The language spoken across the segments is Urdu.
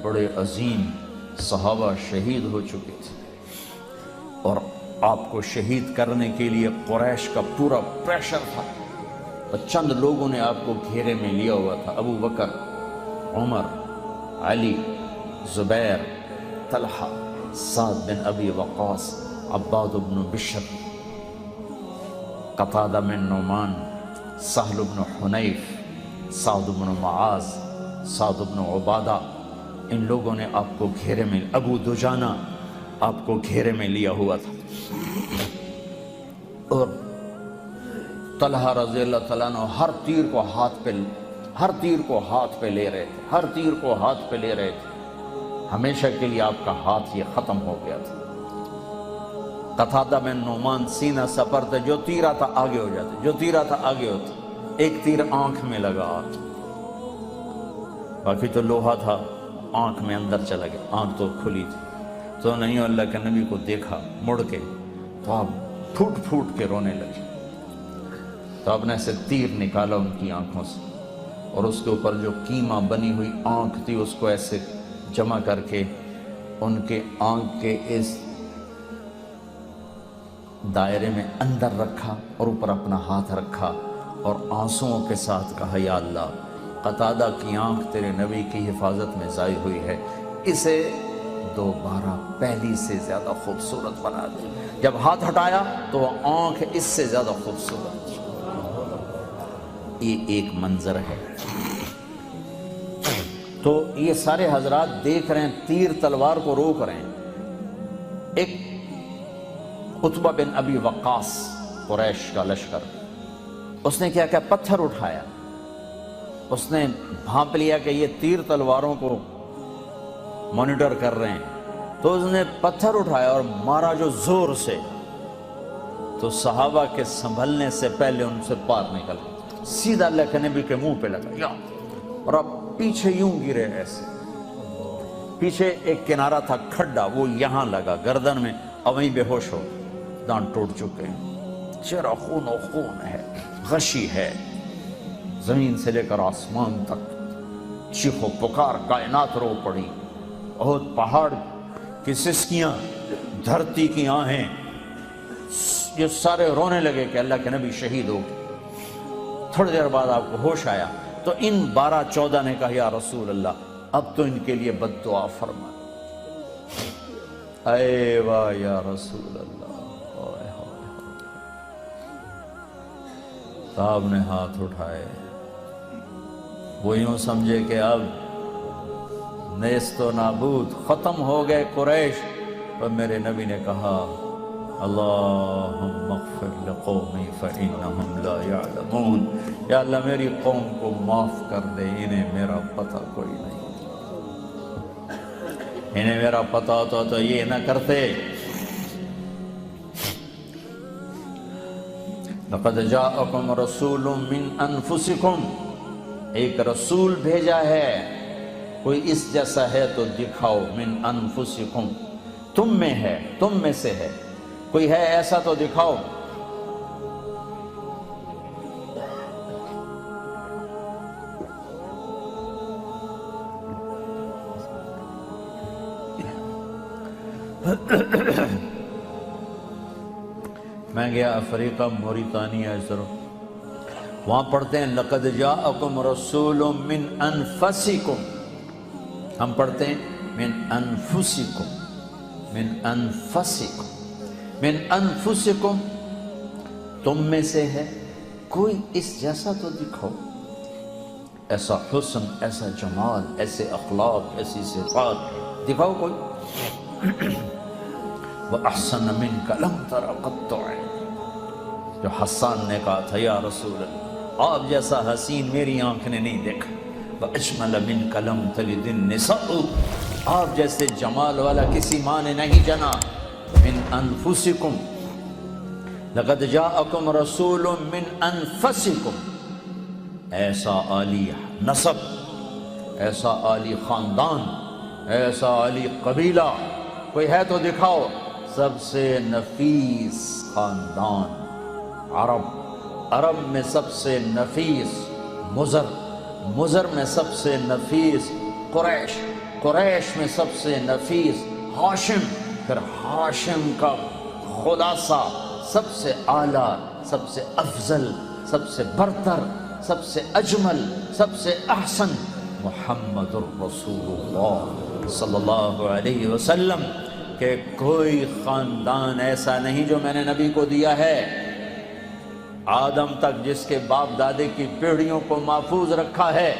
بڑے عظیم صحابہ شہید ہو چکے تھے، اور آپ کو شہید کرنے کے لیے قریش کا پورا پریشر تھا، اور چند لوگوں نے آپ کو گھیرے میں لیا ہوا تھا، ابو بکر، عمر، علی، زبیر، طلحہ، سعد بن ابی وقاص، عباد بن بشر، قتادہ بن نعمان، سہل بن حنیف، سعد بن معاذ، سعد بن عبادہ، ان لوگوں نے آپ کو گھیرے میں، ابو دجانہ آپ کو گھیرے میں لیا ہوا تھا، اور طلحہ رضی اللہ تعالیٰ عنہ ہر تیر کو ہاتھ پہ لے رہے تھے، ہر تیر کو ہاتھ پہ لے رہے تھے، ہمیشہ کے لیے آپ کا ہاتھ یہ ختم ہو گیا تھا۔ قتادہ بن نعمان سینہ سپر تھے، جو تیر آتا آگے ہو جاتے، جو تیر آتا آگے ہوتا، ایک تیر آنکھ میں لگا، باقی تو لوہا تھا، آنکھ میں اندر چلا گیا، آنکھ تو کھلی تھی، تو نہیں اللہ کے نبی کو دیکھا مڑ کے تو آپ پھوٹ پھوٹ کے رونے لگے، تو آپ نے سے تیر نکالا ان کی آنکھوں سے، اور اس کے اوپر جو کیما بنی ہوئی آنکھ تھی اس کو ایسے جمع کر کے ان کے آنکھ کے اس دائرے میں اندر رکھا، اور اوپر اپنا ہاتھ رکھا، اور آنسوؤں کے ساتھ کہا یا اللہ، قتادہ کی آنکھ تیرے نبی کی حفاظت میں ضائع ہوئی ہے، اسے دوبارہ پہلی سے زیادہ خوبصورت بنا دے۔ جب ہاتھ ہٹایا تو آنکھ اس سے زیادہ خوبصورت، یہ ایک منظر ہے۔ تو یہ سارے حضرات دیکھ رہے ہیں، تیر تلوار کو روک رہے ہیں۔ ایک عتبہ بن ابی وقاص، قریش کا لشکر، اس نے کیا پتھر اٹھایا، اس نے بھانپ لیا کہ یہ تیر تلواروں کو مانیٹر کر رہے ہیں، تو اس نے پتھر اٹھایا اور مارا جو زور سے، تو صحابہ کے سنبھلنے سے پہلے ان سے پار نکل سیدھا اللہ کے نبی کے منہ پہ لگا، اور اب پیچھے یوں گرے ایسے، پیچھے ایک کنارہ تھا کھڈا، وہ یہاں لگا گردن میں، اب وہیں بے ہوش ہو، دانت ٹوٹ چکے ہیں، چہرہ خون و خون ہے، غشی ہے، زمین سے لے کر آسمان تک چیخ و پکار، کائنات رو پڑی، بہت پہاڑ کی سسکیاں، دھرتی کی آہیں، یہ سارے رونے لگے کہ اللہ کے نبی شہید ہو گئے۔ تھوڑی دیر بعد آپ کو ہوش آیا تو ان 12-14 نے کہا یا رسول اللہ اب تو ان کے لیے بد دعا فرما۔ اے واہ یا رسول اللہ، صاحب نے ہاتھ اٹھائے، وہ یوں سمجھے کہ اب نیست و نابود، ختم ہو گئے قریش، پر میرے نبی نے کہا اللہم اغفر لقومی فإنہم لا یعلمون، یا اللہ میری قوم کو معاف کر دے، انہیں میرا پتہ کوئی نہیں، انہیں میرا پتہ ہوتا تو یہ نہ کرتے۔ لقد جاءکم رسول من انفسکم، ایک رسول بھیجا ہے، کوئی اس جیسا ہے تو دکھاؤ، من انفسکم، تم میں ہے، تم میں سے ہے، کوئی ہے ایسا تو دکھاؤ۔ میں گیا افریقہ، موریتانیہ، وہاں پڑھتے ہیں لقد جاءکم رسول من انفسکم، ہم پڑھتے ہیں من انفسکم، من انفسکم، من انفسکم، تم میں سے ہے، کوئی اس جیسا تو دکھاؤ، ایسا حسن، ایسا جمال، ایسے اخلاق، ایسی صفات دکھاؤ کوئی۔ وَأَحْسَنَ مِنْكَ لَمْ تَرَ قَطُّ عَيْنٍ، جو حسان نے کہا تھا یا رسول اللہ آپ جیسا حسین میری آنکھ نے نہیں دیکھا۔ وَأَجْمَلَ مِنْكَ لَمْ تَلِدِ النِّسَاءُ، آپ جیسے جمال والا کسی ماں نے نہیں جنا۔ من انفسکم، لقد جاءکم رسول من انفسکم، ایسا عالی نسب، ایسا عالی خاندان، ایسا عالی قبیلہ کوئی ہے تو دکھاؤ۔ سب سے نفیس خاندان عرب، عرب میں سب سے نفیس مضر، مضر میں سب سے نفیس قریش، قریش میں سب سے نفیس ہاشم، پھر ہاشم کا خلاصہ سب سے اعلیٰ، سب سے افضل، سب سے برتر، سب سے اجمل، سب سے احسن محمد الرسول اللہ صلی اللہ علیہ وسلم، کہ کوئی خاندان ایسا نہیں جو میں نے نبی کو دیا ہے آدم تک جس کے باپ دادے کی پیڑھیوں کو محفوظ رکھا ہے۔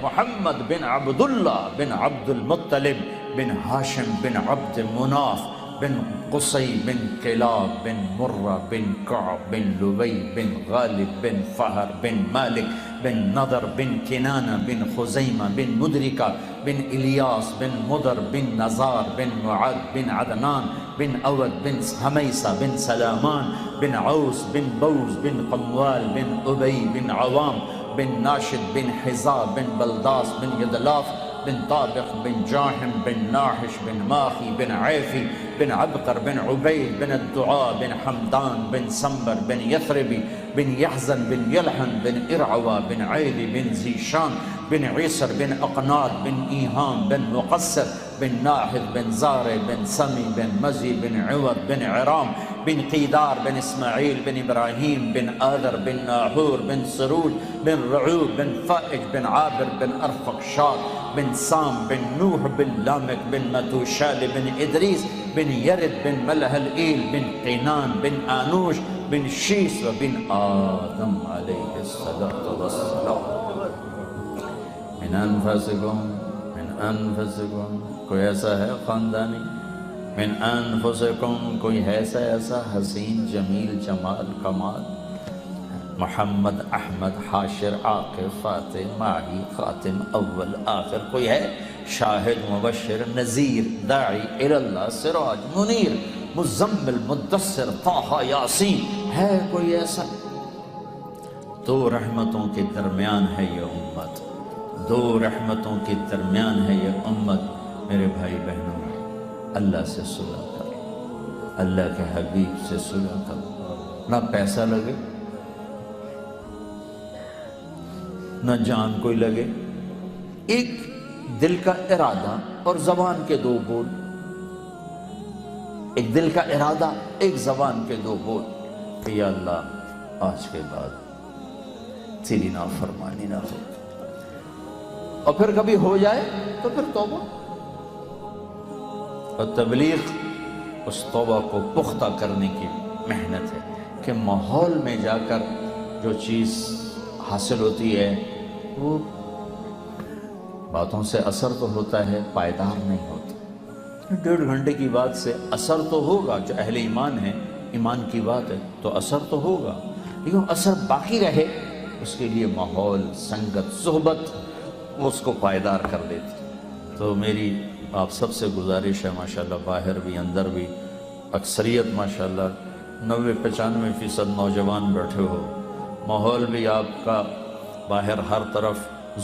محمد بن عبداللہ بن عبد المطلب بن ہاشم بن عبد مناف بن قصی بن کلاب بن مرہ بن کعب بن لبی بن غالب بن فہر بن مالک بن نضر بن کنانہ بن خزیمہ بن مدرکہ بن الیاس بن مدر بن نزار بن معد بن عدنان بن اود بن حمیسہ بن سلامان بن عوس بن بوز بن قموال بن ابی بن عوام بن ناشد بن حزاب بن بلداس بن یدلاف بن طابق بن جاحم بن ناحش بن ماخی بن عیفی بن عبقر بن عبید بن الدعاء بن حمدان بن سنبر بن یثربی بن یحزن بن یلحن بن ارعوى بن عیدی بن زیشان بن عیسر بن اقناد بن ایہام بن مقصر بن ناحد بن زارع بن سمی بن مزی بن عوض بن عرام بن قیدار بن اسماعیل بن ابراہیم بن آذر بن ناحور بن سرود بن رعوب بن فائج بن عابر بن ارفقشاد بن سام بن نوح بن لامک بن متوشال بن ادریس بن یرد بن ملہلئیل بن قینان بن آنوش بن شیس و بن آدم علیہ السلام۔ من انفسکم کوئی ایسا ہے خاندانی، من انفسکم کوئی ایسا حسین جمیل جمال کمال، محمد احمد حاشر عاقب فاتح ماہی خاتم اول آخر، کوئی ہے شاہد مبشر نذیر داعی اللہ سراج منیر مزمل مدثر طٰہٰ یاسین، ہے کوئی ایسا؟ دو رحمتوں کے درمیان ہے یہ امت، دو رحمتوں کے درمیان ہے یہ امت۔ میرے بھائی بہنوں، اللہ سے صلح کر، اللہ کے حبیب سے صلح کر، نہ پیسہ لگے نہ جان کوئی لگے، ایک دل کا ارادہ اور زبان کے دو بول، ایک دل کا ارادہ ایک زبان کے دو بول کہ یا اللہ آج کے بعد تیری نافرمانی نہ ہو، اور پھر کبھی ہو جائے تو پھر توبہ، اور تبلیغ اس توبہ کو پختہ کرنے کی محنت ہے کہ ماحول میں جا کر جو چیز حاصل ہوتی ہے وہ باتوں سے اثر تو ہوتا ہے، پائیدار نہیں ہوتا۔ 1.5 گھنٹے کی بات سے اثر تو ہوگا، جو اہل ایمان ہے، ایمان کی بات ہے تو اثر تو ہوگا، لیکن اثر باقی رہے اس کے لیے ماحول، سنگت، صحبت اس کو پائیدار کر دیتی۔ تو میری آپ سب سے گزارش ہے، ماشاءاللہ باہر بھی اندر بھی اکثریت ماشاءاللہ 90-95% نوجوان بیٹھے ہو، ماحول بھی آپ کا باہر ہر طرف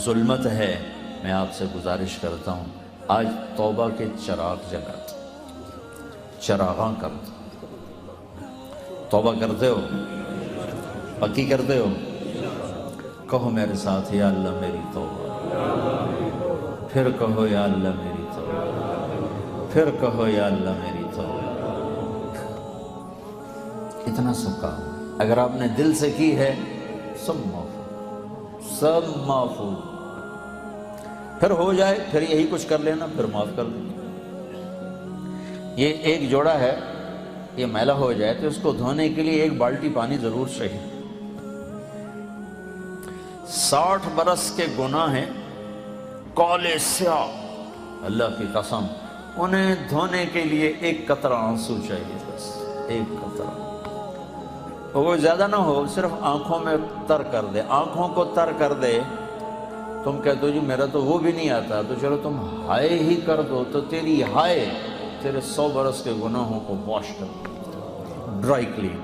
ظلمت ہے، میں آپ سے گزارش کرتا ہوں آج توبہ کے چراغ جلاتے، چراغاں کرتے، توبہ کرتے ہو، پکی کرتے ہو، کہو میرے ساتھ یا اللہ میری توبہ، پھر کہو یا اللہ میری توبہ، پھر کہو یا اللہ میری توبہ۔ اتنا سب کام اگر آپ نے دل سے کی ہے سب معاف، سب معاف ہو، پھر ہو جائے پھر یہی کچھ کر لینا، پھر معاف کر دیں۔ یہ ایک جوڑا ہے، یہ میلا ہو جائے تو اس کو دھونے کے لیے 1 بالٹی پانی ضرور چاہیے۔ 60 برس کے گناہ ہیں کالے سیاہ، اللہ کی قسم انہیں دھونے کے لیے 1 قطرہ آنسو چاہیے، بس 1 قطرہ، وہ زیادہ نہ ہو، صرف آنکھوں میں تر کر دے، آنکھوں کو تر کر دے۔ تم کہتے ہو جی میرا تو وہ بھی نہیں آتا، تو چلو تم ہائے ہی کر دو، تو تیری ہائے تیرے 100 برس کے گناہوں کو واش کر دو، ڈرائی کلین۔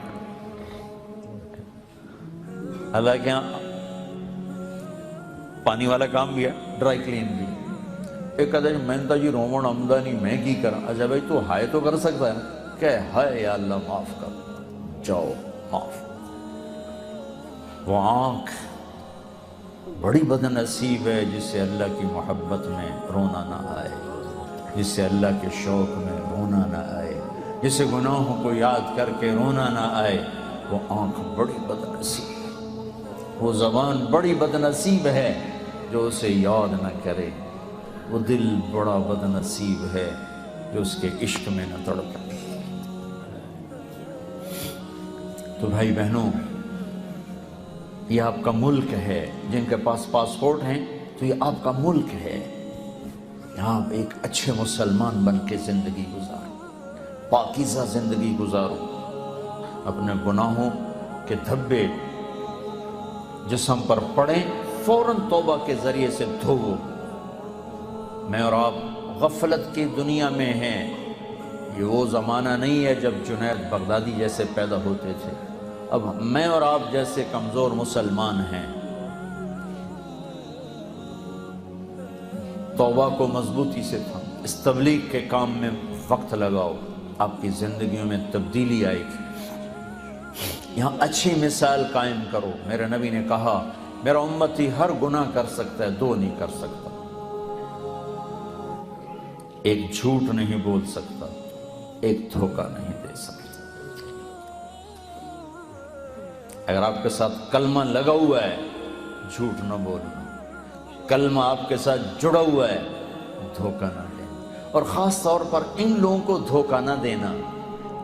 اللہ کے یہاں پانی والا کام بھی ہے، ڈرائی کلین بھی۔ ایک کہتا ہے میں نے جی رومن آمدانی میں کی کرا، اچھا بھائی تو ہائے تو کر سکتا ہے نا، کہ ہائے یا اللہ معاف کر، جاؤ معاف۔ وہ آنکھ بڑی بد نصیب ہے جسے اللہ کی محبت میں رونا نہ آئے۔ جس سے اللہ کے شوق میں رونا نہ آئے، جسے گناہوں کو یاد کر کے رونا نہ آئے، وہ آنکھ بڑی بدنصیب ہے، وہ زبان بڑی بدنصیب ہے جو اسے یاد نہ کرے، وہ دل بڑا بدنصیب ہے جو اس کے عشق میں نہ تڑپے۔ تو بھائی بہنوں، یہ آپ کا ملک ہے، جن کے پاس پاسپورٹ ہیں تو یہ آپ کا ملک ہے، یہاں آپ ایک اچھے مسلمان بن کے زندگی گزارو، پاکیزہ زندگی گزارو، اپنے گناہوں کے دھبے جسم پر پڑیں، فوراً توبہ کے ذریعے سے دھوو۔ میں اور آپ غفلت کی دنیا میں ہیں، یہ وہ زمانہ نہیں ہے جب جنید بغدادی جیسے پیدا ہوتے تھے، اب میں اور آپ جیسے کمزور مسلمان ہیں۔ توبہ کو مضبوطی سے تھام، اس تبلیغ کے کام میں وقت لگاؤ، آپ کی زندگیوں میں تبدیلی آئے گی۔ یہاں اچھی مثال قائم کرو۔ میرے نبی نے کہا میرا امتی ہر گناہ کر سکتا ہے، دو نہیں کر سکتا، ایک جھوٹ نہیں بول سکتا، ایک دھوکہ نہیں دے سکتا۔ اگر آپ کے ساتھ کلمہ لگا ہوا ہے، جھوٹ نہ بولنا، کلمہ آپ کے ساتھ جڑا ہوا ہے، دھوکہ نہ دینا، اور خاص طور پر ان لوگوں کو دھوکہ نہ دینا،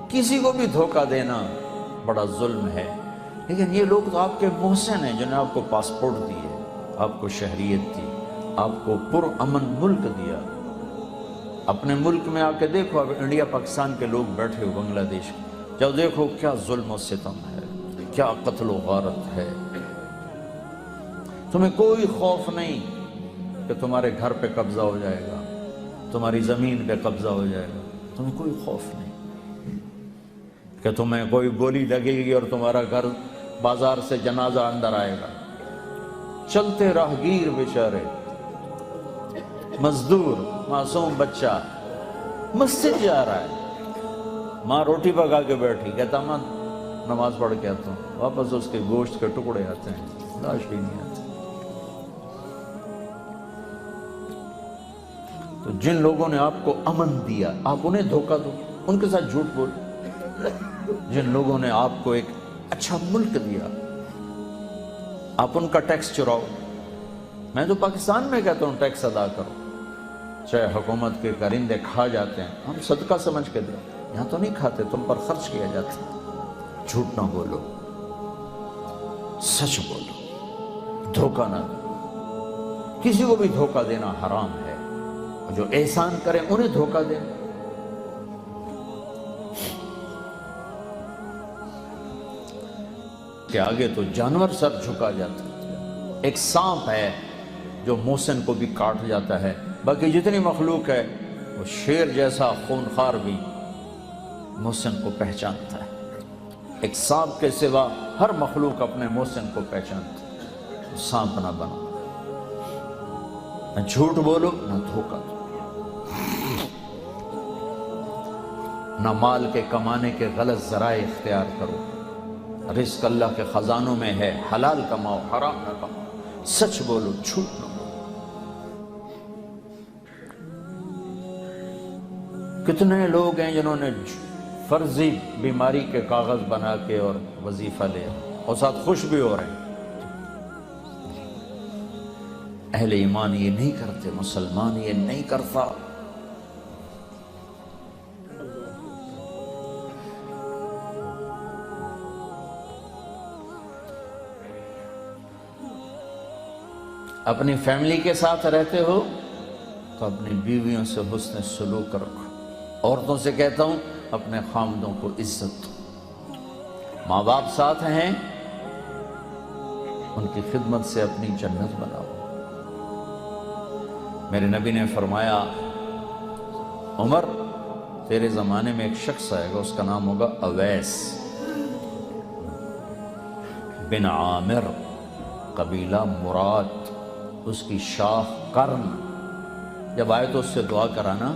کسی کو بھی دھوکہ دینا بڑا ظلم ہے۔ لیکن یہ لوگ تو آپ کے محسن ہیں، جنہوں نے آپ کو پاسپورٹ دیے، آپ کو شہریت دی، آپ کو پرامن ملک دیا۔ اپنے ملک میں آ کے دیکھو، اب انڈیا پاکستان کے لوگ بیٹھے ہو بنگلہ دیش کے، جب دیکھو کیا ظلم و ستم ہے، کیا قتل و غارت ہے۔ تمہیں کوئی خوف نہیں کہ تمہارے گھر پہ قبضہ ہو جائے گا، تمہاری زمین پہ قبضہ ہو جائے گا، تمہیں کوئی خوف نہیں کہ تمہیں کوئی گولی لگے گی اور تمہارا گھر بازار سے جنازہ اندر آئے گا۔ چلتے راہگیر بیچارے، مزدور، معصوم بچہ مسجد جا رہا ہے، ماں روٹی پکا کے بیٹھی، کہتا ماں نماز پڑھ کے آتا ہوں، واپس اس کے گوشت کے ٹکڑے آتے ہیں، لاش بھی نہیں آتی۔ تو جن لوگوں نے آپ کو امن دیا، آپ انہیں دھوکہ دو، ان کے ساتھ جھوٹ بولو۔ جن لوگوں نے آپ کو ایک اچھا ملک دیا، آپ ان کا ٹیکس چراؤ۔ میں تو پاکستان میں کہتا ہوں ٹیکس ادا کرو، چاہے حکومت کے کرندے کھا جاتے ہیں، ہم صدقہ سمجھ کے دیں، یہاں تو نہیں کھاتے، تم پر خرچ کیا جاتا ہے۔ جھوٹ نہ بولو، سچ بولو، دھوکہ نہ دو، کسی کو بھی دھوکہ دینا حرام ہے، اور جو احسان کریں انہیں دھوکہ دیں۔ کہ آگے تو جانور سر جھکا جاتا ہے، ایک سانپ ہے جو محسن کو بھی کاٹ جاتا ہے، باقی جتنی مخلوق ہے وہ شیر جیسا خونخوار بھی محسن کو پہچانتا ہے۔ ایک سانپ کے سوا ہر مخلوق اپنے محسن کو پہچانتا ہے۔ سانپ نہ بنو، نہ جھوٹ بولو، نہ دھوکہ دو، نہ مال کے کمانے کے غلط ذرائع اختیار کرو۔ رزق اللہ کے خزانوں میں ہے، حلال کماؤ، حرام نہ کماؤ، سچ بولو، جھوٹ نہ بولو۔ کتنے لوگ ہیں جنہوں نے فرضی بیماری کے کاغذ بنا کے اور وظیفہ لے اور ساتھ خوش بھی ہو رہے ہیں۔ اہل ایمان یہ نہیں کرتے، مسلمان یہ نہیں کرتا۔ اپنی فیملی کے ساتھ رہتے ہو تو اپنی بیویوں سے حسن سلوک رکھو۔ عورتوں سے کہتا ہوں اپنے خامدوں کو عزت دو۔ ماں باپ ساتھ ہیں، ان کی خدمت سے اپنی جنت بناؤ۔ میرے نبی نے فرمایا عمر تیرے زمانے میں ایک شخص آئے گا، اس کا نام ہوگا اویس بن عامر، قبیلہ مراد، اس کی شاخ قرن۔ جب آئے تو اس سے دعا کرانا،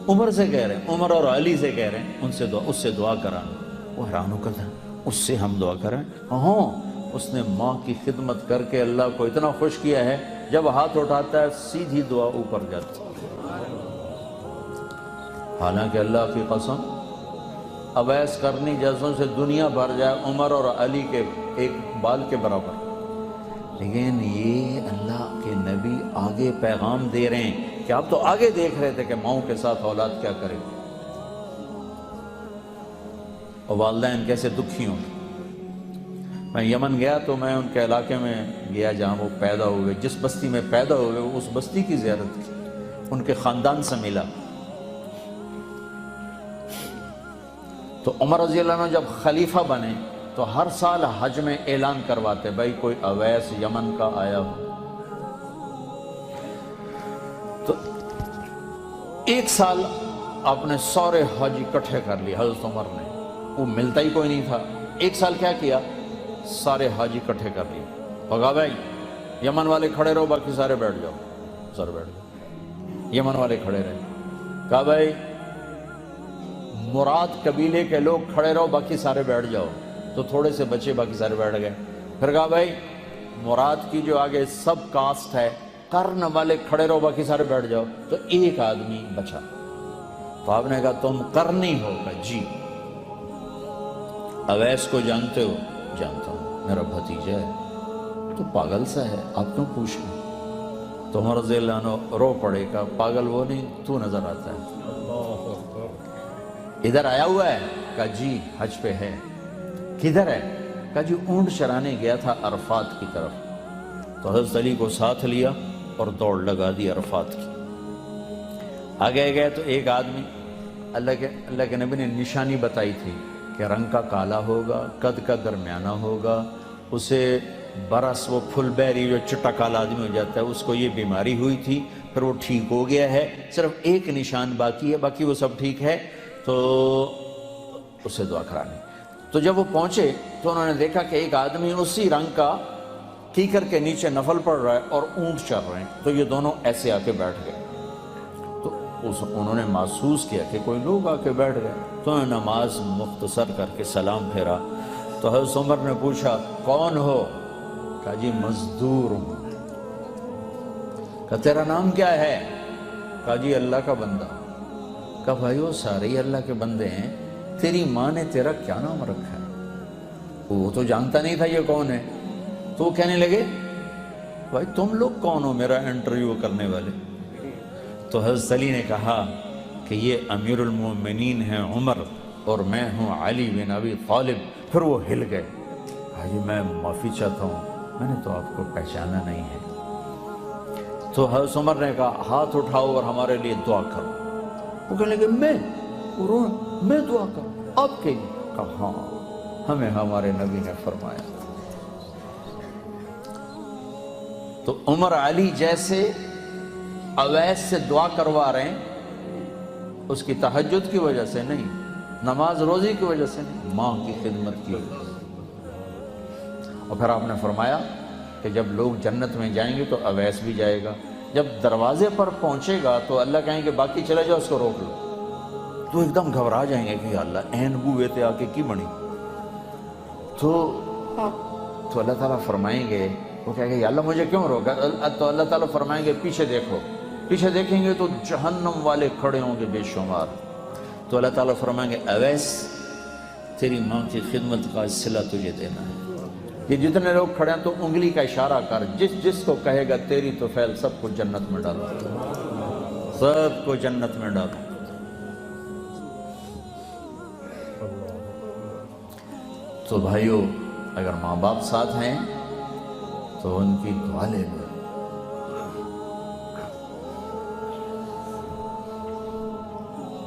عمر سے کہہ رہے ہیں، عمر اور علی سے کہہ رہے ہیں اس سے دعا کرانا۔ وہ حیران ہو کر تھا، اس سے ہم دعا کریں؟ ہاں، اس نے ماں کی خدمت کر کے اللہ کو اتنا خوش کیا ہے، جب ہاتھ اٹھاتا ہے سیدھی دعا اوپر جاتی ہے۔ حالانکہ اللہ کی قسم اویس کرنی جیسوں سے دنیا بھر جائے عمر اور علی کے ایک بال کے برابر، لیکن یہ اللہ کے نبی آگے پیغام دے رہے ہیں کہ آپ تو آگے دیکھ رہے تھے کہ ماؤں کے ساتھ اولاد کیا کرے گی اور والدین کیسے دکھی ہوں۔ میں یمن گیا تو میں ان کے علاقے میں گیا جہاں وہ پیدا ہوئے، جس بستی میں پیدا ہوئے اس بستی کی زیارت کی، ان کے خاندان سے ملا۔ تو عمر رضی اللہ عنہ جب خلیفہ بنے تو ہر سال حج میں اعلان کرواتے بھائی کوئی اویس یمن کا آیا ہو۔ تو ایک سال آپ نے سارے حج اکٹھے کر لیے حضرت عمر نے، وہ ملتا ہی کوئی نہیں تھا۔ ایک سال کیا کیا، سارے حج اکٹھے کر لیے، کہا بھائی یمن والے کھڑے رہو باقی سارے بیٹھ جاؤ، سارے بیٹھ جاؤ، یمن والے کھڑے رہے۔ کہا بھائی مراد قبیلے کے لوگ کھڑے رہو باقی سارے بیٹھ جاؤ، تو تھوڑے سے بچے باقی سارے بیٹھ گئے۔ پھر کہا بھائی مراد کی جو آگے سب کاسٹ ہے کرن والے کھڑے رہو باقی سارے بیٹھ جاؤ، تو ایک آدمی بچا۔ تو آپ نے کہا تم کرنی ہو؟ کہا جی۔ اویس کو جانتے ہو؟ جانتا ہوں، میرا بھتیجا ہے۔ تو پاگل سا ہے، آپ کیوں پوچھ رہے ہیں؟ تو عمر رضی اللہ عنہ رو پڑے، کہا پاگل وہ نہیں تو نظر آتا ہے، ادھر آیا ہوا ہے؟ کہا جی حج پہ ہے۔ کدھر ہے؟ کہا جی اونٹ چرانے گیا تھا عرفات کی طرف۔ تو حضرت علی کو ساتھ لیا اور دوڑ لگا دی عرفات کی۔ آگے گئے تو ایک آدمی، اللہ کے نبی نے نشانی بتائی تھی کہ رنگ کا کالا ہوگا، قد کا درمیانہ ہوگا، اسے برس وہ پھل بیری جو چٹا کالا آدمی ہو جاتا ہے، اس کو یہ بیماری ہوئی تھی، پھر وہ ٹھیک ہو گیا ہے، صرف ایک نشان باقی ہے، باقی وہ سب ٹھیک ہے، تو اسے دعا کرانی۔ تو جب وہ پہنچے تو انہوں نے دیکھا کہ ایک آدمی اسی رنگ کا کیکر کے نیچے نفل پڑ رہا ہے اور اونٹ چر رہے ہیں، تو یہ دونوں ایسے آ کے بیٹھ گئے۔ تو انہوں نے محسوس کیا کہ کوئی لوگ آ کے بیٹھ گئے، تو انہوں نے نماز مختصر کر کے سلام پھیرا۔ تو حضرت عمر نے پوچھا کون ہو؟ کہا جی مزدور ہوں۔ کہا تیرا نام کیا ہے؟ کہا جی اللہ کا بندہ۔ کہا بھائی وہ سارے ہی اللہ کے بندے ہیں، تیری ماں نے تیرا کیا نام رکھا ہے؟ وہ تو جانتا نہیں تھا یہ کون ہے۔ تو وہ کہنے لگے بھائی تم لوگ کون ہو میرا انٹرویو کرنے والے؟ تو حضرت علی نے کہا کہ یہ امیر المومنین ہیں عمر اور میں ہوں علی بن ابی طالب۔ پھر وہ ہل گئے، کہا جی میں معافی چاہتا ہوں، میں نے تو آپ کو پہچانا نہیں ہے۔ تو حضرت عمر نے کہا ہاتھ اٹھاؤ اور ہمارے لیے دعا کرو۔ وہ کہنے لگے میں دعا کروں آپ کے لیے؟ کہا ہاں، ہمیں ہمارے نبی نے فرمایا۔ تو عمر علی جیسے اویس سے دعا کروا رہے ہیں، اس کی تہجد کی وجہ سے نہیں، نماز روزی کی وجہ سے نہیں، ماں کی خدمت کی وجہ سے۔ اور پھر آپ نے فرمایا کہ جب لوگ جنت میں جائیں گے تو اویس بھی جائے گا، جب دروازے پر پہنچے گا تو اللہ کہیں گے باقی چلے جاؤ اس کو روک لو، تو ایک دم گھبرا جائیں گے کہ اللہ این بوئے تھے آ کے کی بنی۔ تو اللہ تعالیٰ فرمائیں گے، وہ کہیں گے یا اللہ مجھے کیوں روکا؟ تو اللہ تعالیٰ فرمائیں گے پیچھے دیکھو، پیچھے دیکھیں گے تو جہنم والے کھڑے ہوں گے بے شمار۔ تو اللہ تعالیٰ فرمائیں گے اویس تیری ماں کی خدمت کا صلہ تجھے دینا ہے۔ یہ جتنے لوگ کھڑے ہیں تو انگلی کا اشارہ کر، جس کو کہے گا تیری تو فعل سب کو جنت میں ڈالو، سب کو جنت میں ڈالو۔ تو بھائیو اگر ماں باپ ساتھ ہیں تو ان کی دعا لے لو۔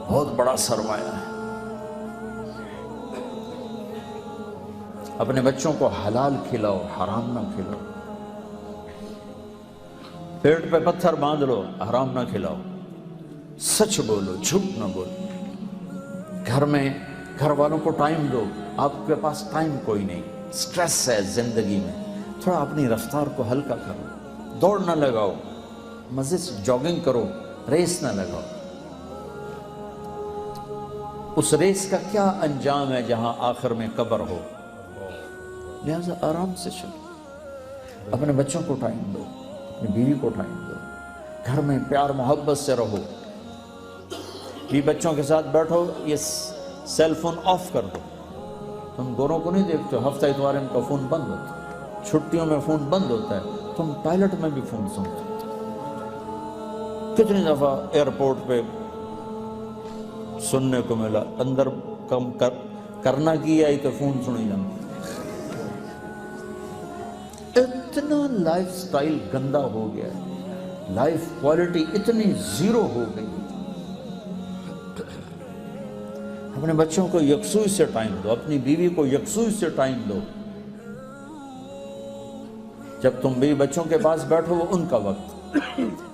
بہت بڑا سرمایہ ہے۔ اپنے بچوں کو حلال کھلاؤ، حرام نہ کھلاؤ۔ پیٹ پہ پتھر باندھ لو، حرام نہ کھلاؤ۔ سچ بولو، جھوٹ نہ بولو۔ گھر والوں کو ٹائم دو، آپ کے پاس ٹائم کوئی نہیں، سٹریس ہے زندگی میں، تھوڑا اپنی رفتار کو ہلکا کرو، دوڑ نہ لگاؤ، مزے سے جاگنگ کرو، ریس نہ لگاؤ۔ اس ریس کا کیا انجام ہے جہاں آخر میں قبر ہو؟ لہذا آرام سے چلو، اپنے بچوں کو ٹائم دو، اپنی بیوی کو ٹائم دو، گھر میں پیار محبت سے رہو۔ کہ بچوں کے ساتھ بیٹھو یہ سیل فون آف کر دو. تم گوروں کو نہیں دیکھتے ہو ہفتہ اتوار ان کا فون بند ہوتا ہے, چھٹیوں میں فون بند ہوتا ہے, تم ٹوائلٹ میں بھی فون سنتے ہو. کتنی دفعہ ایئرپورٹ پہ سننے کو ملا اندر کم کرنا کی آئی تو فون سنی جانا. اتنا لائف سٹائل گندا ہو گیا ہے, لائف کوالٹی اتنی زیرو ہو گئی. اپنے بچوں کو یکسوئی سے ٹائم دو, اپنی بیوی کو یکسوئی سے ٹائم دو. جب تم بیوی بچوں کے پاس بیٹھو وہ ان کا وقت.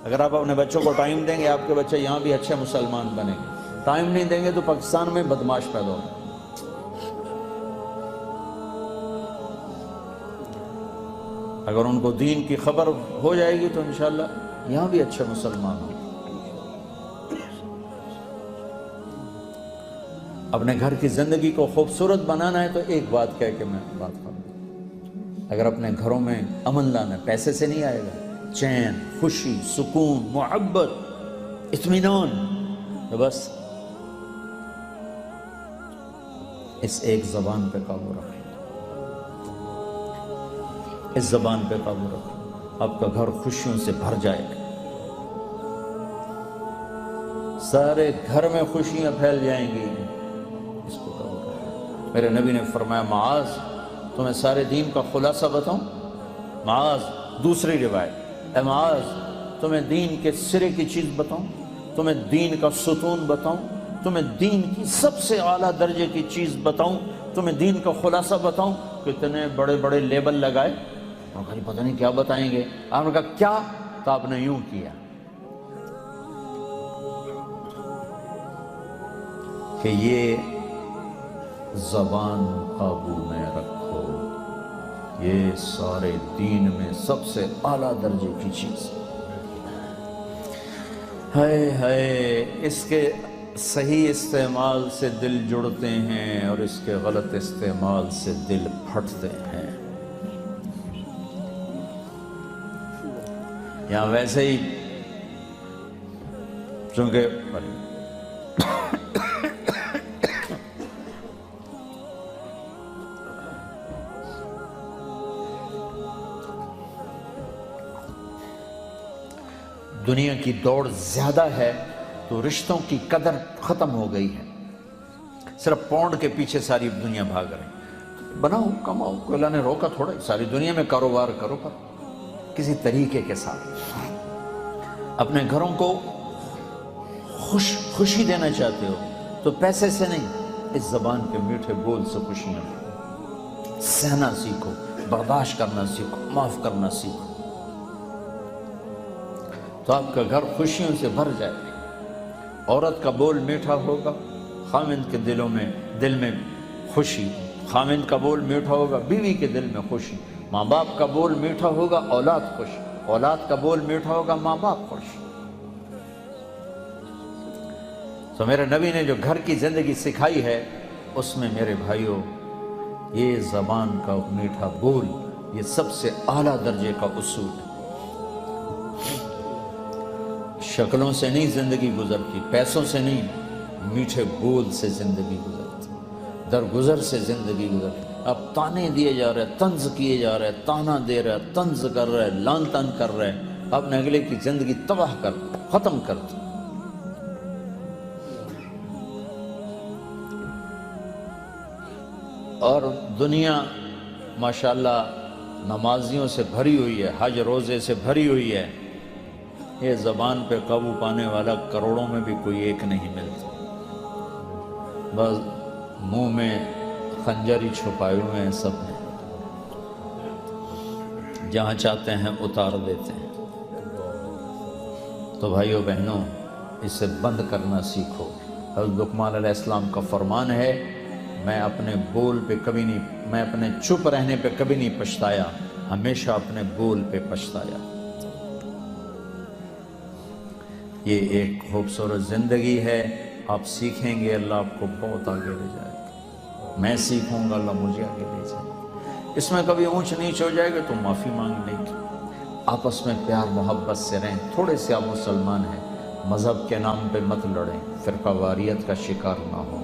اگر آپ اپنے بچوں کو ٹائم دیں گے آپ کے بچے یہاں بھی اچھے مسلمان بنیں گے. ٹائم نہیں دیں گے تو پاکستان میں بدماش پیدا ہوگا. اگر ان کو دین کی خبر ہو جائے گی تو انشاءاللہ یہاں بھی اچھے مسلمان ہوں. اپنے گھر کی زندگی کو خوبصورت بنانا ہے تو ایک بات کہہ کے میں بات کروں. اگر اپنے گھروں میں امن لانا ہے, پیسے سے نہیں آئے گا, چین, خوشی, سکون, محبت, اطمینان, تو بس اس ایک زبان پہ قابو رکھیں, اس زبان پہ قابو رکھیں, آپ کا گھر خوشیوں سے بھر جائے گا. سارے گھر میں خوشیاں پھیل جائیں گی. اس کو قابو رکھیں. میرے نبی نے فرمایا معاذ تمہیں سارے دین کا خلاصہ بتاؤں. معاذ دوسری روایت, اے معاذ تمہیں دین کے سرے کی چیز بتاؤں, تمہیں دین کا ستون بتاؤں, تمہیں دین کی سب سے اعلیٰ درجے کی چیز بتاؤں, تمہیں دین کا خلاصہ بتاؤں. کتنے بڑے بڑے لیبل لگائے, اور کہیں پتہ نہیں کیا بتائیں گے. آپ نے کہا کیا؟ تو آپ نے یوں کیا کہ یہ زبان قابو میں رکھو, یہ سارے دین میں سب سے اعلیٰ درجے کی چیز. ہائے ہائے, اس کے صحیح استعمال سے دل جڑتے ہیں اور اس کے غلط استعمال سے دل پھٹتے ہیں. یہاں ویسے ہی چونکہ دنیا کی دوڑ زیادہ ہے تو رشتوں کی قدر ختم ہو گئی ہے. صرف پاؤنڈ کے پیچھے ساری دنیا بھاگ رہی. بناؤ, کماؤ, کوئی اللہ نے روکا تھوڑا. ساری دنیا میں کاروبار کرو پر کسی طریقے کے ساتھ. اپنے گھروں کو خوشی دینا چاہتے ہو تو پیسے سے نہیں, اس زبان کے میٹھے بول سے خوشیاں. سہنا سیکھو, برداشت کرنا سیکھو, معاف کرنا سیکھو, تو آپ کا گھر خوشیوں سے بھر جائے گا. عورت کا بول میٹھا ہوگا, خاوند کے دل میں خوشی. خاوند کا بول میٹھا ہوگا, بیوی کے دل میں خوشی. ماں باپ کا بول میٹھا ہوگا, اولاد خوش. اولاد کا بول میٹھا ہوگا, ماں باپ خوش. تو میرے نبی نے جو گھر کی زندگی سکھائی ہے اس میں میرے بھائیوں یہ زبان کا میٹھا بول یہ سب سے اعلیٰ درجے کا اصول ہے. شکلوں سے نہیں زندگی گزرتی, پیسوں سے نہیں, میٹھے بول سے زندگی گزرتی, درگزر سے زندگی گزرتی. اب تانے دیے جا رہے, طنز کیے جا رہے, تانا دے رہے, طنز کر رہے, لان تان کر رہے, اپنے اگلے کی زندگی تباہ کر ختم کر دی. اور دنیا ماشاءاللہ نمازیوں سے بھری ہوئی ہے, حج روزے سے بھری ہوئی ہے. یہ زبان پہ قابو پانے والا کروڑوں میں بھی کوئی ایک نہیں ملتا. بس منہ میں خنجر ہی چھپائے ہوئے ہیں سب نے, جہاں چاہتے ہیں اتار دیتے ہیں. تو بھائیو بہنوں اسے بند کرنا سیکھو. حضرت لقمان علیہ السلام کا فرمان ہے, میں اپنے بول پہ کبھی نہیں, میں اپنے چپ رہنے پہ کبھی نہیں پچھتایا, ہمیشہ اپنے بول پہ پچھتایا. یہ ایک خوبصورت زندگی ہے, آپ سیکھیں گے اللہ آپ کو بہت آگے لے جائے گا. میں سیکھوں گا اللہ مجھے آگے لے جائے گا. اس میں کبھی اونچ نیچ ہو جائے گا تو معافی مانگ لیں گے. آپس میں پیار محبت سے رہیں. تھوڑے سے آپ مسلمان ہیں, مذہب کے نام پہ مت لڑیں، فرقہ واریت کا شکار نہ ہو۔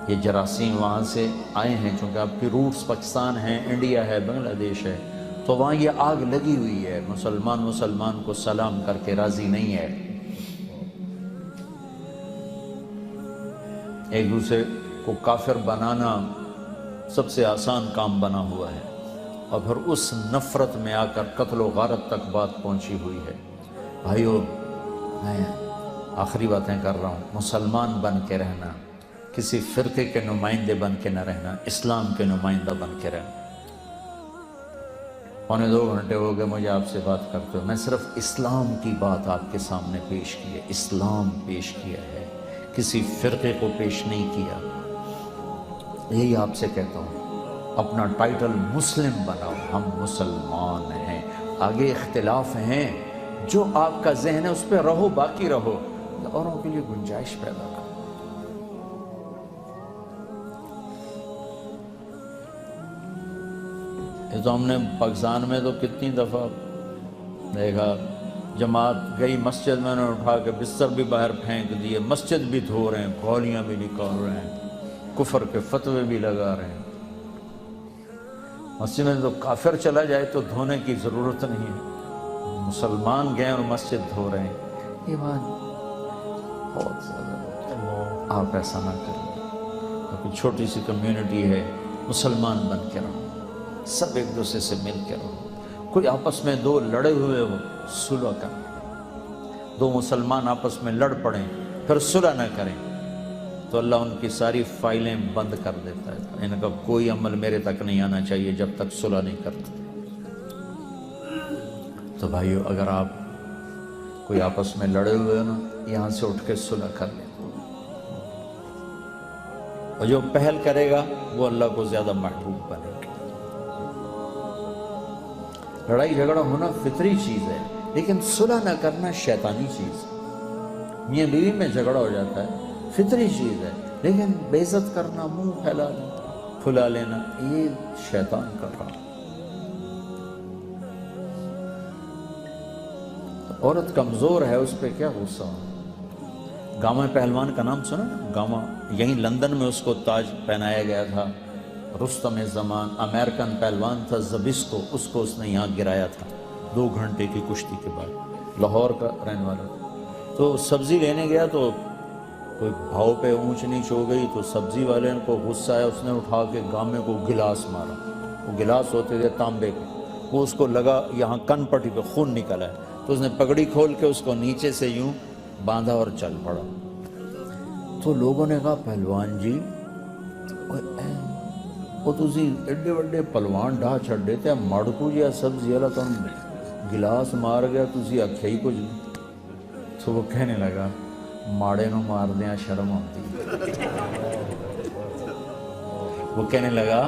یہ جراثیم وہاں سے آئے ہیں، چونکہ آپ کی روٹس پاکستان ہیں، انڈیا ہے، بنگلہ دیش ہے، تو وہاں یہ آگ لگی ہوئی ہے۔ مسلمان کو سلام کر کے راضی نہیں ہے، ایک دوسرے کو کافر بنانا سب سے آسان کام بنا ہوا ہے، اور پھر اس نفرت میں آ کر قتل و غارت تک بات پہنچی ہوئی ہے۔ بھائیو، میں آخری باتیں کر رہا ہوں، مسلمان بن کے رہنا، کسی فرقے کے نمائندے بن کے نہ رہنا، اسلام کے نمائندہ بن کے رہنا۔ 2 گھنٹے ہو گئے مجھے آپ سے بات کرتے ہوئے، میں صرف اسلام کی بات آپ کے سامنے پیش کی ہے، اسلام پیش کیا ہے، کسی فرقے کو پیش نہیں کیا۔ یہی آپ سے کہتا ہوں، اپنا ٹائٹل مسلم بناؤ، ہم مسلمان ہیں، آگے اختلاف ہیں، جو آپ کا ذہن ہے اس پہ رہو، باقی رہو، اوروں کے لیے گنجائش پیدا کرو۔ یہ تو ہم نے پاکستان میں تو کتنی دفعہ دیکھا، جماعت گئی مسجد میں، نے اٹھا کے بستر بھی باہر پھینک دیے، مسجد بھی دھو رہے ہیں، گولیاں بھی نکال رہے ہیں، کفر کے فتوے بھی لگا رہے ہیں۔ مسجد میں تو کافر چلا جائے تو دھونے کی ضرورت نہیں ہے، مسلمان گئے اور مسجد دھو رہے ہیں، یہ بات بہت زیادہ، آپ ایسا نہ کریں، کیونکہ چھوٹی سی کمیونٹی ہے، مسلمان بن کے رہو، سب ایک دوسرے سے مل کے رہو، کوئی آپس میں 2 لڑے ہوئے ہو، صلح کریں، 2 مسلمان آپس میں لڑ پڑیں پھر صلح نہ کریں تو اللہ ان کی ساری فائلیں بند کر دیتا ہے، ان کا کوئی عمل میرے تک نہیں آنا چاہیے جب تک صلح نہیں کرتے۔ تو بھائیو، اگر آپ کوئی آپس میں لڑے ہوئے ہو نا، یہاں سے اٹھ کے صلح کر لیں، اور جو پہل کرے گا وہ اللہ کو زیادہ محبوب بنے گا۔ لڑائی جھگڑا ہونا فطری چیز ہے، لیکن صلح نہ کرنا شیطانی چیز ہے۔ میاں بیوی میں جھگڑا ہو جاتا ہے، فطری چیز ہے، لیکن بے عزت کرنا، منہ پھلا لینا، یہ شیطان کا کام۔ عورت کمزور ہے، اس پہ کیا غصہ ہو؟ گاما پہلوان کا نام سنا نا؟ گاما، یہیں لندن میں اس کو تاج پہنایا گیا تھا، رستم زمان امریکن پہلوان تھا، زبسکو، اس کو اس نے یہاں گرایا تھا 2 گھنٹے کی کشتی کے بعد، لاہور کا رہنے والا تھا۔ تو سبزی لینے گیا تو کوئی بھاؤ پہ اونچ نیچ ہو گئی، تو سبزی والے کو غصہ آیا، اس نے اٹھا کے گامے کو گلاس مارا، وہ گلاس ہوتے تھے تانبے کے، وہ اس کو لگا یہاں کن پٹی پہ، خون نکلا ہے، تو اس نے پگڑی کھول کے اس کو نیچے سے یوں باندھا اور چل پڑا۔ تو لوگوں نے کہا، پہلوان جی وہ تسی ایڈے وڈے پلوان ڈھا چھڑ دیتے ہیں، مڑکو جیا سبزی والا تو گلاس مار گیا، تسی آکھیا ہی کچھ نہیں۔ تو وہ کہنے لگا، ماڑے نو مار دیا شرم ہوتی۔ وہ کہنے لگا،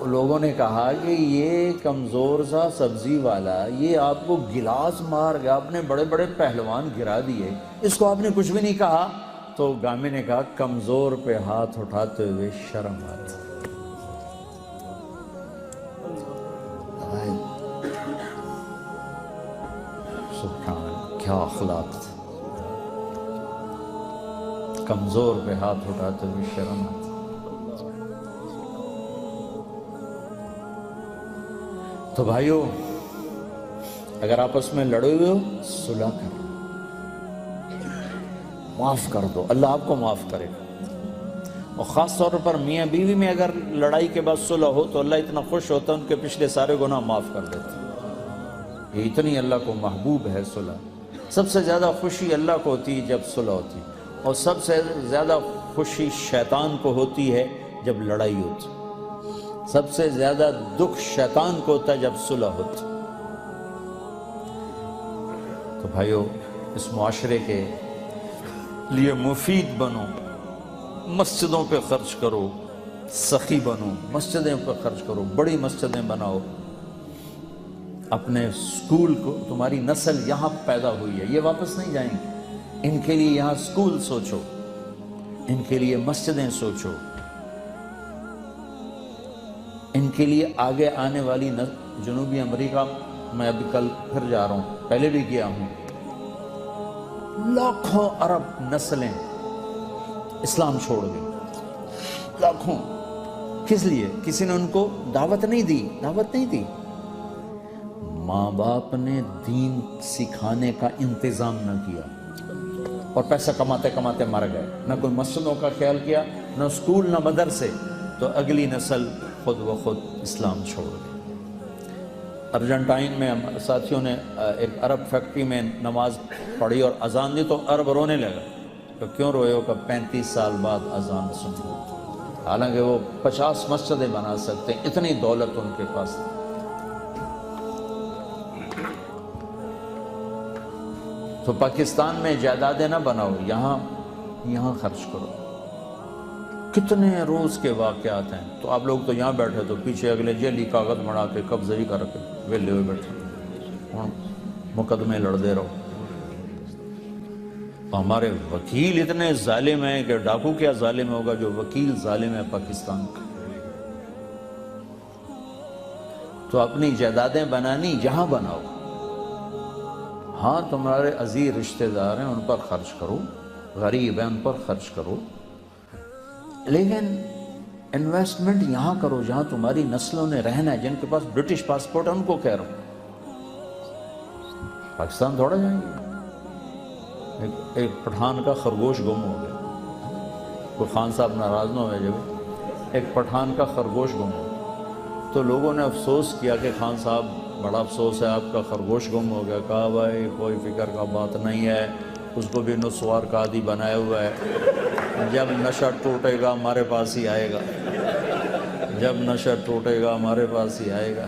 لوگوں نے کہا کہ یہ کمزور سا سبزی والا، یہ آپ کو گلاس مار گیا، آپ نے بڑے بڑے پہلوان گرا دیے، اس کو آپ نے کچھ بھی نہیں کہا۔ تو گامے نے کہا، کمزور پہ ہاتھ اٹھاتے ہوئے شرم آتی۔ سبحان، کیا اخلاق تھا، کمزور پہ ہاتھ اٹھاتے ہوئے شرم آتی۔ تو بھائیو، اگر آپس میں لڑے ہوئے ہو، صلح کرو، معاف کر دو، اللہ آپ کو معاف کرے گا۔ اور خاص طور پر میاں بیوی میں اگر لڑائی کے بعد صلح ہو تو اللہ اتنا خوش ہوتا ہے، ان کے پچھلے سارے گناہ معاف کر دیتا ہے۔ یہ اتنی اللہ کو محبوب ہے صلح۔ سب سے زیادہ خوشی اللہ کو ہوتی ہے جب صلح ہوتی، اور سب سے زیادہ خوشی شیطان کو ہوتی ہے جب لڑائی ہوتی، سب سے زیادہ دکھ شیطان کو ہوتا ہے جب صلح ہوتی۔ تو بھائیو، اس معاشرے کے لیے مفید بنو، مسجدوں پہ خرچ کرو، سخی بنو، مسجدیں پہ خرچ کرو، بڑی مسجدیں بناؤ، اپنے سکول کو، تمہاری نسل یہاں پیدا ہوئی ہے، یہ واپس نہیں جائیں گے، ان کے لیے یہاں سکول سوچو، ان کے لیے مسجدیں سوچو، ان کے لیے آگے آنے والی جنوبی امریکہ میں ابھی کل پھر جا رہا ہوں، پہلے بھی گیا ہوں، لاکھوں عرب نسلیں اسلام چھوڑ گئی، لاکھوں. کس لیے؟ کسی نے ان کو دعوت نہیں دی. ماں باپ نے دین سکھانے کا انتظام نہ کیا اور پیسہ کماتے کماتے مر گئے. نہ کوئی مسجدوں کا خیال کیا، نہ اسکول، نہ مدرسے. تو اگلی نسل خود بخود اسلام چھوڑ گئی. ارجنٹائن میں ساتھیوں نے ایک عرب فیکٹری میں نماز پڑھی اور اذان دی تو عرب رونے لگا. تو کیوں روئے ہو؟ کہ 35 سال بعد اذان سنی. حالانکہ وہ 50 مسجدیں بنا سکتے، اتنی دولت ان کے پاس. تو پاکستان میں جائیدادیں نہ بناؤ، یہاں خرچ کرو. کتنے روز کے واقعات ہیں. تو آپ لوگ تو یہاں بیٹھے تو پیچھے اگلے جیلی کاغذ بنا کے قبضے ہی کر کے ویلے ہوئے بیٹھے، مقدمے لڑتے رہو. ہمارے وکیل اتنے ظالم ہیں کہ ڈاکو کیا ظالم ہوگا جو وکیل ظالم ہے پاکستان کا. تو اپنی جائیدادیں بنانی جہاں بناؤ. ہاں تمہارے عزیز رشتہ دار ہیں ان پر خرچ کرو، غریب ہیں ان پر خرچ کرو، لیکن انویسٹمنٹ یہاں کرو جہاں تمہاری نسلوں نے رہنا ہے. جن کے پاس برٹش پاسپورٹ ہے ان کو کہہ رہا ہوں، پاکستان تھوڑا جائیں گے. ایک پٹھان کا خرگوش گم ہو گیا. کوئی خان صاحب ناراض نہ ہوئے، جب ایک پٹھان کا خرگوش گم ہو گیا تو لوگوں نے افسوس کیا کہ خان صاحب بڑا افسوس ہے آپ کا خرگوش گم ہو گیا. کہا بھائی کوئی فکر کا بات نہیں ہے، اس کو بھی نسوار کا عادی بنایا ہوا ہے. جب نشہ ٹوٹے گا ہمارے پاس ہی آئے گا، جب نشہ ٹوٹے گا ہمارے پاس ہی آئے گا.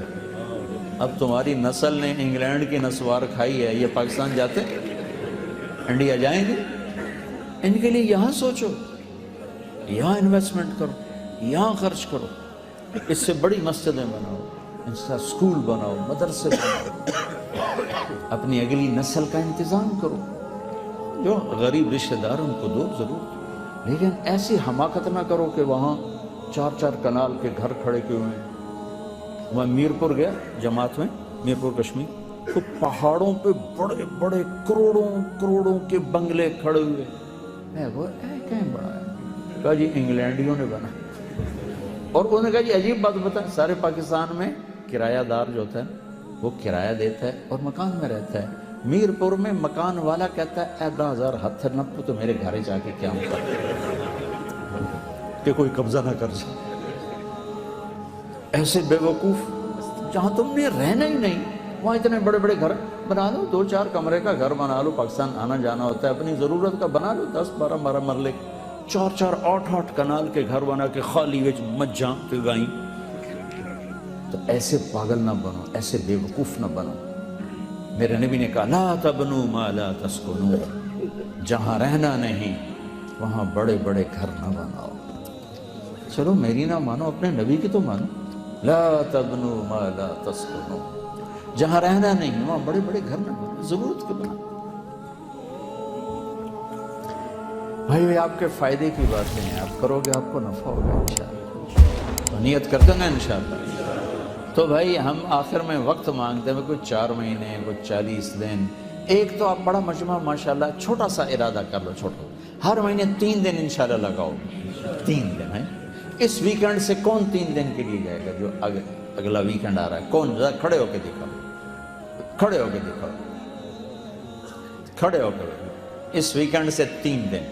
اب تمہاری نسل نے انگلینڈ کی نسوار کھائی ہے، یہ پاکستان جاتے؟ انڈیا جائیں گے؟ ان کے لیے یہاں سوچو، یہاں انویسٹمنٹ کرو، یہاں خرچ کرو. اس سے بڑی مسجدیں بناؤ، ان سے اسکول بناؤ، مدرسے بناؤ. اپنی اگلی نسل کا انتظام کرو. جو غریب رشتہ دار ان کو دو ضرور، لیکن ایسی حماقت نہ کرو کہ وہاں 4 کنال کے گھر کھڑے کیے ہوئے ہیں. میں میرپور گیا جماعت میں، میرپور کشمیر، تو پہاڑوں پہ بڑے بڑے کروڑوں کے بنگلے کھڑے ہوئے. میں وہ کہیں بڑا ہے؟ کہا جی انگلینڈیوں نے بنا. اور انہوں نے کہا جی عجیب بات بتا، سارے پاکستان میں کرایہ دار جو ہوتا ہے وہ کرایہ دیتا ہے اور مکان میں رہتا ہے. میرپور میں مکان والا کہتا ہے 10,000 ہتھ نہ تو میرے گھر جا کے کیا ہوتا کہ کوئی قبضہ نہ کر جائے. ایسے بے وقوف جہاں تم نے رہنا ہی نہیں وہاں اتنے بڑے بڑے گھر بنا لو. 2-4 کمرے کا گھر بنا لو. پاکستان آنا جانا ہوتا ہے، اپنی ضرورت کا بنا لو. 10-12 مرلے 4-4 8 کنال کے گھر بنا کے خالی وچ مجھاں تے گائیں. تو ایسے پاگل نہ بنو، ایسے بے وقوف نہ بنو. میرے نبی نے کہا لا تبنو ما لا تسکنو، جہاں رہنا نہیں وہاں بڑے بڑے گھر نہ بناؤ. چلو میری نہ مانو، اپنے نبی کی تو مانو. لا تبنو ما لا تسکنو، جہاں رہنا نہیں وہاں بڑے بڑے گھر نہ بناؤ، ضرورت کے بناؤ. بھائی آپ کے فائدے کی باتیں ہیں، آپ کرو گے آپ کو نفع ہوگا انشاءاللہ. تو نیت کرتے نا انشاءاللہ. تو بھائی ہم آخر میں وقت مانگتے ہیں، کوئی 4 مہینے، کوئی 40 دن. ایک تو آپ بڑا مجمع ماشاءاللہ چھوٹا سا ارادہ کر لو، چھوٹا. ہر مہینے 3 دن انشاءاللہ لگاؤ. 3 دن ہیں. اس ویکنڈ سے کون 3 دن کے لیے جائے گا؟ جو اگلا ویکنڈ آ رہا ہے کون؟ ذرا کھڑے ہو کے دکھاؤ، کھڑے ہو کے دکھاؤ، کھڑے ہو کے. اس ویکنڈ سے 3 دن.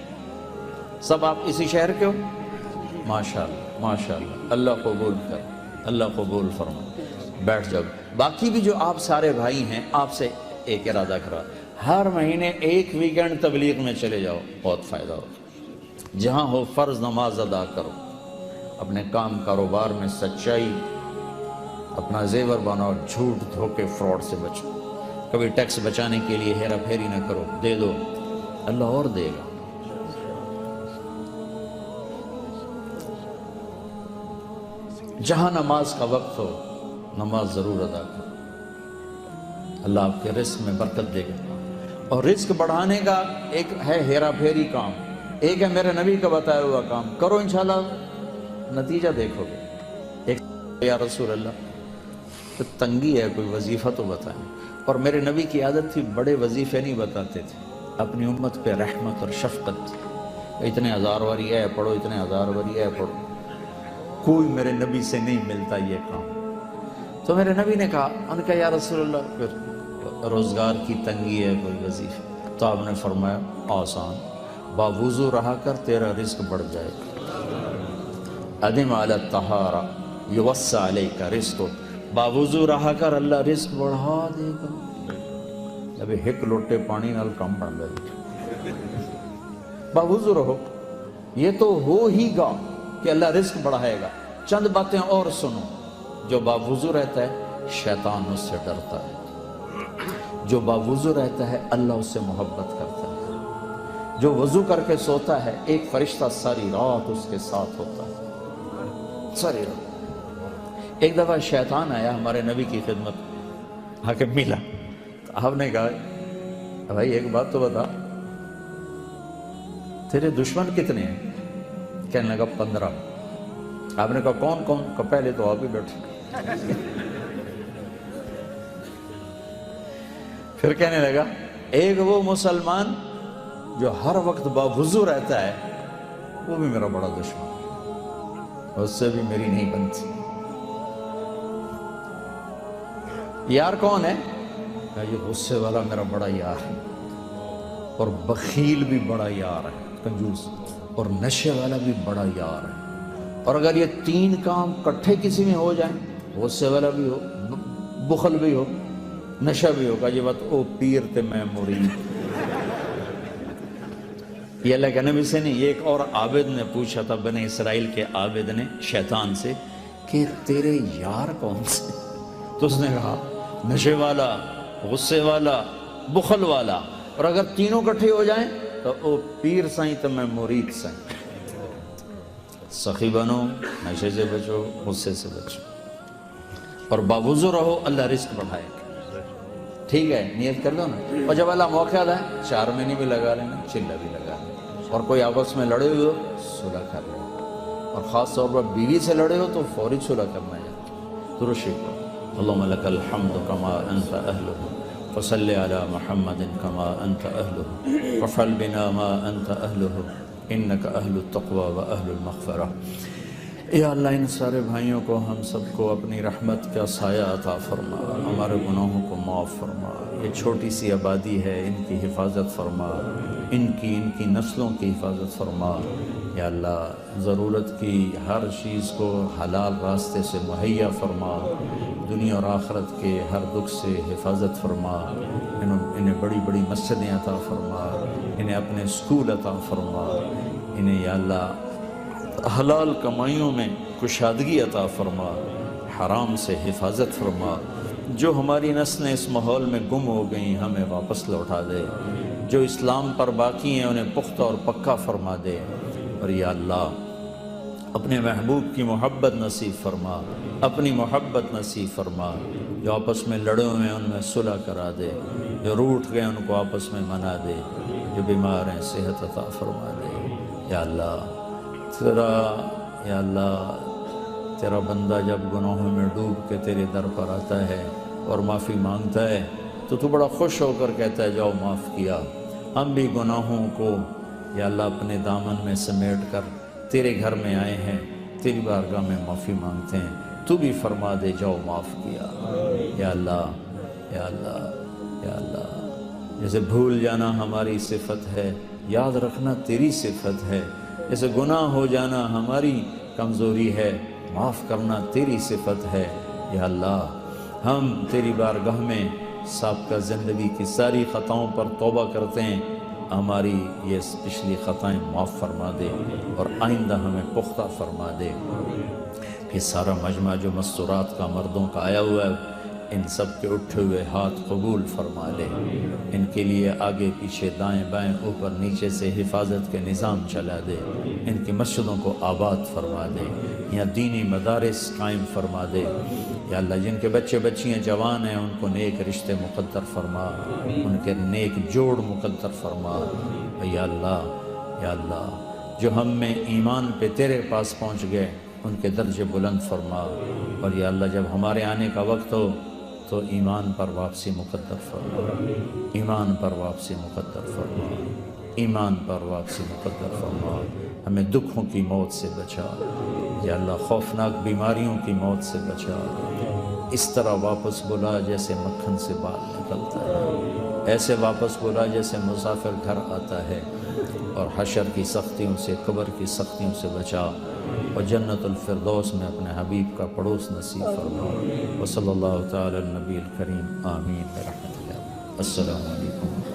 سب آپ اسی شہر کے ہو؟ ماشاءاللہ ماشاءاللہ. اللہ قبول کر، اللہ قبول فرما. بیٹھ جاؤ. باقی بھی جو آپ سارے بھائی ہیں آپ سے ایک ارادہ کرا، ہر مہینے 1 ویکنڈ تبلیغ میں چلے جاؤ، بہت فائدہ ہوگا. جہاں ہو فرض نماز ادا کرو. اپنے کام کاروبار میں سچائی اپنا زیور بناؤ. جھوٹ دھوکے فراڈ سے بچو. کبھی ٹیکس بچانے کے لیے ہیرا پھیری نہ کرو. دے دو، اللہ اور دے گا. جہاں نماز کا وقت ہو نماز ضرور ادا کرو. اللہ آپ کے رزق میں برکت دے گا. اور رزق بڑھانے کا ایک ہے ہیرا پھیری کام، ایک ہے میرے نبی کا بتایا ہوا کام. کرو انشاءاللہ نتیجہ دیکھو گے. ایک یا رسول اللہ تو تنگی ہے، کوئی وظیفہ تو بتائیں. اور میرے نبی کی عادت تھی بڑے وظیفے نہیں بتاتے تھے، اپنی امت پہ رحمت اور شفقت، اتنے ہزار واری ہے پڑھو، اتنے ہزار واری ہے پڑھو، کوئی میرے نبی سے نہیں ملتا یہ کام۔ تو میرے نبی نے کہا، انہوں نے کہا یا رسول اللہ پھر روزگار کی تنگی ہے، کوئی وظیفہ؟ تو آپ نے فرمایا آسان، باوضو رہا کر تیرا رزق بڑھ جائے گا۔ ادم علی الطہارہ یوسع علیک رزق، باوضو رہا کر اللہ رزق بڑھا دے گا۔ ابھی ایک لوٹے پانی نال کم بن گئے، باوضو رہو، یہ تو ہو ہی گا کہ اللہ رزق بڑھائے گا۔ چند باتیں اور سنو، جو باوضو رہتا ہے شیطان اس سے ڈرتا ہے، جو باوضو رہتا ہے اللہ اس سے محبت کرتا ہے، جو وضو کر کے سوتا ہے ایک فرشتہ ساری رات اس کے ساتھ ہوتا ہے، ساری رات۔ ایک دفعہ شیطان آیا ہمارے نبی کی خدمت، آ کے ملا، آپ نے کہا بھائی ایک بات تو بتا، تیرے دشمن کتنے ہیں؟ کہنے لگا 15۔ آپ نے کہا کون کون؟ کہ پہلے تو آپ ہی بیٹھے۔ پھر کہنے لگا ایک وہ مسلمان جو ہر وقت باوضو رہتا ہے، وہ بھی میرا بڑا دشمن، اس سے بھی میری نہیں بنتی۔ یار کون ہے؟ کہا یہ غصے والا میرا بڑا یار ہے، اور بخیل بھی بڑا یار ہے، کنجوس، اور نشے والا بھی بڑا یار ہے۔ اور اگر یہ تین کام کٹھے کسی میں ہو جائیں، غصے والا بھی ہو، بخل بھی ہو، نشہ بھی ہوگا، یہ بات او پیر تے میں مرید۔ یہ اللہ کے نبی سے نہیں، یہ ایک اور عابد نے پوچھا تھا، بنی اسرائیل کے عابد نے شیطان سے کہ تیرے یار کون سے؟ تو اس نے کہا نشے والا، غصے والا، بخل والا، اور اگر تینوں کٹھے ہو جائیں تو او پیر سائیں تو میں مرید سائیں۔ سخی بنو، نشے سے بچو، غصے سے بچو، اور باوضو رہو، اللہ رزق بڑھائے گا۔ ٹھیک ہے، نیت کر لو نا، اور جب اللہ موقع دے 4 مہینے بھی لگا لینا، چلہ بھی لگا لینا، اور کوئی آپس میں لڑے ہوئے ہو صلح کر لو، اور خاص طور پر بیوی سے لڑے ہو تو فوری صلح کرنا ہے۔ درود شریف پڑھو، اللہم لک الحمد کما انت اہلہ، فصل علی محمد کما انت اہلہ، وفعل بنا ما انت اہلہ، انک اہل التقوی و اہل المغفرہ۔ یا اللہ ان سارے بھائیوں کو، ہم سب کو اپنی رحمت کا سایہ عطا فرما، ہمارے گناہوں کو معاف فرما، یہ چھوٹی سی آبادی ہے، ان کی حفاظت فرما، ان کی نسلوں کی حفاظت فرما۔ یا اللہ ضرورت کی ہر چیز کو حلال راستے سے مہیا فرما، دنیا اور آخرت کے ہر دکھ سے حفاظت فرما، انہیں بڑی بڑی مسجدیں عطا فرما، انہیں اپنے اسکول عطا فرما، انہیں یا اللہ حلال کمائیوں میں کشادگی عطا فرما، حرام سے حفاظت فرما۔ جو ہماری نسلیں اس ماحول میں گم ہو گئیں ہمیں واپس لوٹا دے، جو اسلام پر باقی ہیں انہیں پختہ اور پکا فرما دے، اور یا اللہ اپنے محبوب کی محبت نصیب فرما، اپنی محبت نصیب فرما۔ جو آپس میں لڑے ہوئے ہیں ان میں صلح کرا دے، جو روٹھ گئے ان کو آپس میں منا دے، جو بیمار ہیں صحت عطا فرما دے۔ یا اللہ یا اللہ تیرا بندہ جب گناہوں میں ڈوب کے تیرے در پر آتا ہے اور معافی مانگتا ہے تو بڑا خوش ہو کر کہتا ہے جاؤ معاف کیا۔ ہم بھی گناہوں کو یا اللہ اپنے دامن میں سمیٹ کر تیرے گھر میں آئے ہیں، تیری بارگاہ میں معافی مانگتے ہیں، تو بھی فرما دے جاؤ معاف کیا۔ یا اللہ یا اللہ یا اللہ، جیسے بھول جانا ہماری صفت ہے، یاد رکھنا تیری صفت ہے، جیسے گناہ ہو جانا ہماری کمزوری ہے، معاف کرنا تیری صفت ہے۔ یا اللہ ہم تیری بارگاہ میں سابقہ زندگی کی ساری خطاؤں پر توبہ کرتے ہیں، ہماری یہ پچھلی خطائیں معاف فرما دے اور آئندہ ہمیں پختہ فرما دے۔ یہ سارا مجمع جو مستورات کا مردوں کا آیا ہوا ہے، ان سب کے اٹھے ہوئے ہاتھ قبول فرما لے، ان کے لیے آگے پیچھے دائیں بائیں اوپر نیچے سے حفاظت کے نظام چلا دے، ان کی مسجدوں کو آباد فرما دے، یا دینی مدارس قائم فرما دے۔ یا اللہ جن کے بچے بچیاں جوان ہیں ان کو نیک رشتے مقدر فرما، ان کے نیک جوڑ مقدر فرما۔ یا اللہ جو ہم میں ایمان پہ تیرے پاس پہنچ گئے ان کے درجے بلند فرما، اور یا اللہ جب ہمارے آنے کا وقت ہو تو ایمان پر واپسی مقدر فرما، ایمان پر واپسی مقدر فرما، ایمان پر واپسی مقدر فرما، ہمیں دکھوں کی موت سے بچا، یا اللہ خوفناک بیماریوں کی موت سے بچا، اس طرح واپس بلا جیسے مکھن سے بال نکلتا ہے، ایسے واپس بلا جیسے مسافر گھر آتا ہے، اور حشر کی سختیوں سے، قبر کی سختیوں سے بچا، اور جنت الفردوس میں اپنے حبیب کا پڑوس نصیب فرما۔ وصلی اللہ تعالی النبی الکریم، آمین برحمتک۔ السلام علیکم۔